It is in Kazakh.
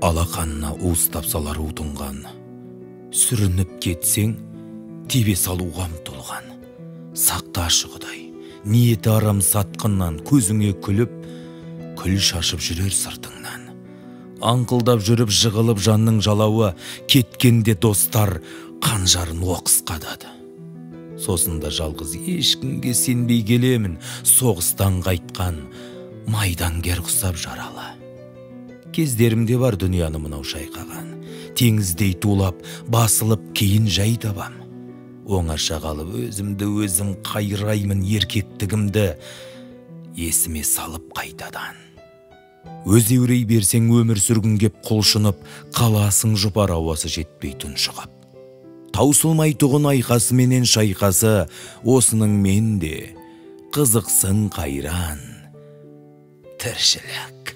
Алақанына уыстап салар утынған, сүрініп кетсең, тебе салуға ұмтылған. Сақташы Құдай, ниеті арам сатқыннан көзіңе күліп, күл шашып жүрер сыртыңнан. Аңқылдап жүріп жығылып жанның жалауы, кеткенде достар қанжарын оқыс қадады. Сосында жалғыз ешкімге сенбей келемін, соғыстан қайтқан майдангер құсап жаралы. Кездерімде бар дүнияны мынау шайқаған, теңіздей тулап, басылып кейін жай табам. Оңаша қалып өзімді өзім қайраймын, еркектігімді есіме салып қайтадан. Өзеурей берсең өмір сүргін кеп құлшынып, қаласың жұпар ауасы жетпей тұншығып. Таусылмай тұғын айқасы менен шайқасы, осының менде қызықсын қайран тіршілік.